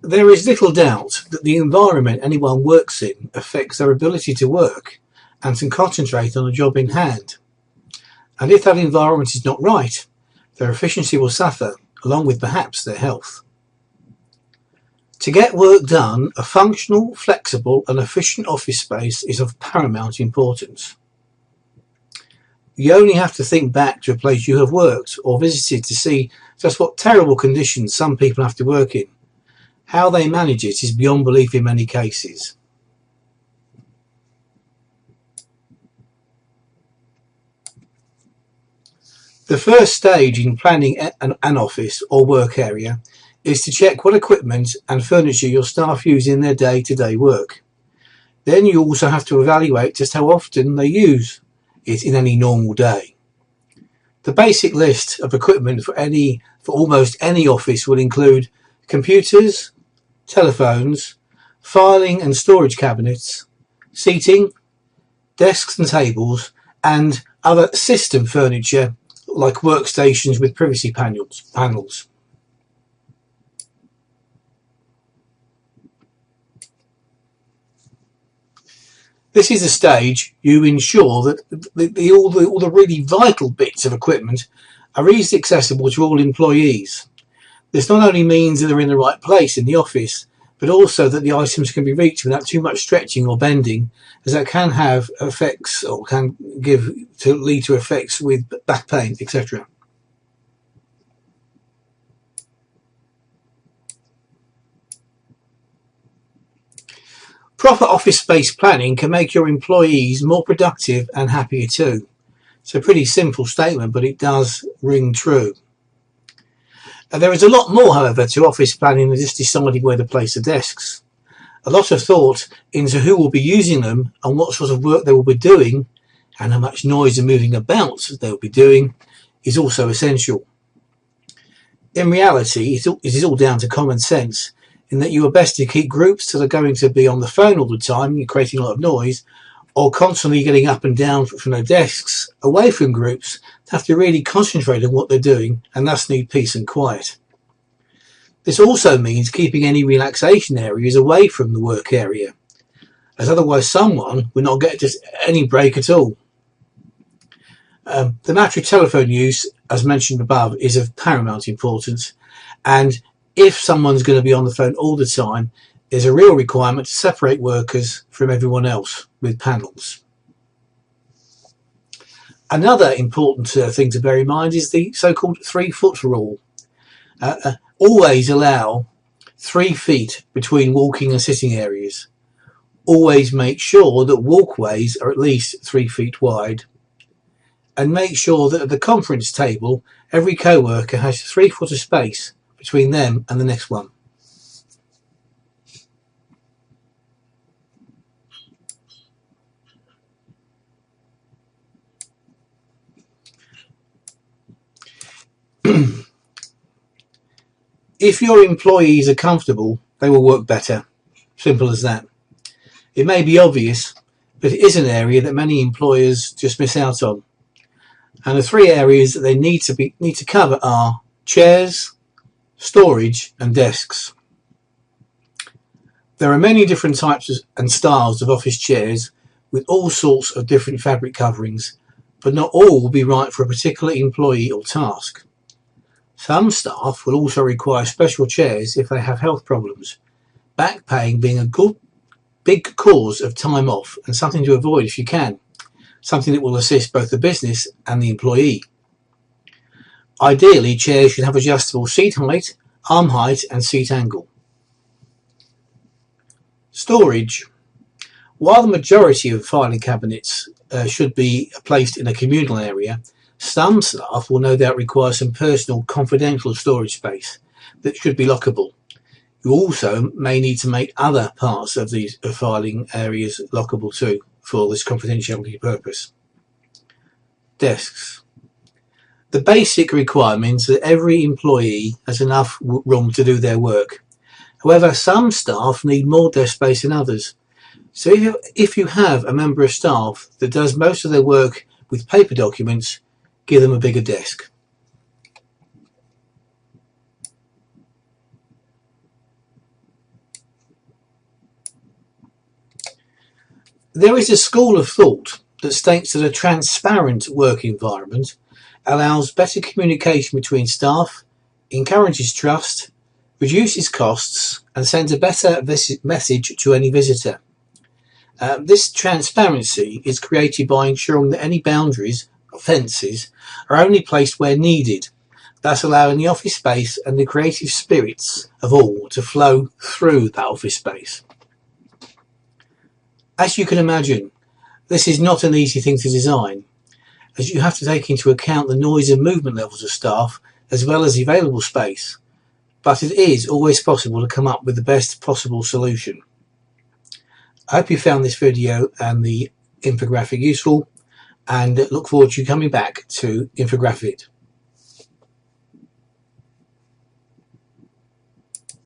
There is little doubt that the environment anyone works in affects their ability to work and to concentrate on the job in hand. And if that environment is not right, their efficiency will suffer, along with perhaps their health. To get work done, a functional, flexible and efficient office space is of paramount importance. You only have to think back to a place you have worked or visited to see just what terrible conditions some people have to work in. How they manage it is beyond belief in many cases. The first stage in planning an office or work area is to check what equipment and furniture your staff use in their day-to-day work. Then you also have to evaluate just how often they use it in any normal day. The basic list of equipment for almost any office will include computers, telephones, filing and storage cabinets, seating, desks and tables, and other system furniture like workstations with privacy panels. This is the stage you ensure that all the really vital bits of equipment are easily accessible to all employees. This not only means that they're in the right place in the office, but also that the items can be reached without too much stretching or bending, as that can have effects or can lead to effects with back pain, etc. Proper office space planning can make your employees more productive and happier too. It's a pretty simple statement, but it does ring true. There is a lot more, however, to office planning than just deciding where to place the desks. A lot of thought into who will be using them and what sort of work they will be doing and how much noise and moving about they will be doing is also essential. In reality, it is all down to common sense, in that you are best to keep groups that are going to be on the phone all the time, you're creating a lot of noise, or constantly getting up and down from their desks, away from groups that have to really concentrate on what they're doing and thus need peace and quiet. This also means keeping any relaxation areas away from the work area, as otherwise someone will not get just any break at all. The matter of telephone use, as mentioned above, is of paramount importance, and if someone's going to be on the phone all the time, there's a real requirement to separate workers from everyone else with panels. Another important thing to bear in mind is the so-called 3-foot rule. Always allow 3 feet between walking and sitting areas. Always make sure that walkways are at least 3 feet wide. And make sure that at the conference table, every co-worker has 3 foot of space between them and the next one. If your employees are comfortable, they will work better. Simple as that. It may be obvious, but it is an area that many employers just miss out on. And the 3 areas that they need to cover are chairs, storage and desks. There are many different types and styles of office chairs with all sorts of different fabric coverings, but not all will be right for a particular employee or task. Some staff will also require special chairs if they have health problems, back pain being a big cause of time off and something to avoid if you can, something that will assist both the business and the employee. Ideally, chairs should have adjustable seat height, arm height and seat angle. Storage. While the majority of filing cabinets should be placed in a communal area, some staff will no doubt require some personal, confidential storage space that should be lockable. You also may need to make other parts of these filing areas lockable too for this confidentiality purpose. Desks. The basic requirement is that every employee has enough room to do their work. However, some staff need more desk space than others. So if you have a member of staff that does most of their work with paper documents, give them a bigger desk. There is a school of thought that states that a transparent work environment allows better communication between staff, encourages trust, reduces costs, and sends a better message to any visitor. This transparency is created by ensuring that any boundaries or fences are only placed where needed, thus allowing the office space and the creative spirits of all to flow through that office space. As you can imagine, this is not an easy thing to design, as you have to take into account the noise and movement levels of staff as well as the available space, but it is always possible to come up with the best possible solution. I hope you found this video and the infographic useful, and look forward to you coming back to infographic it.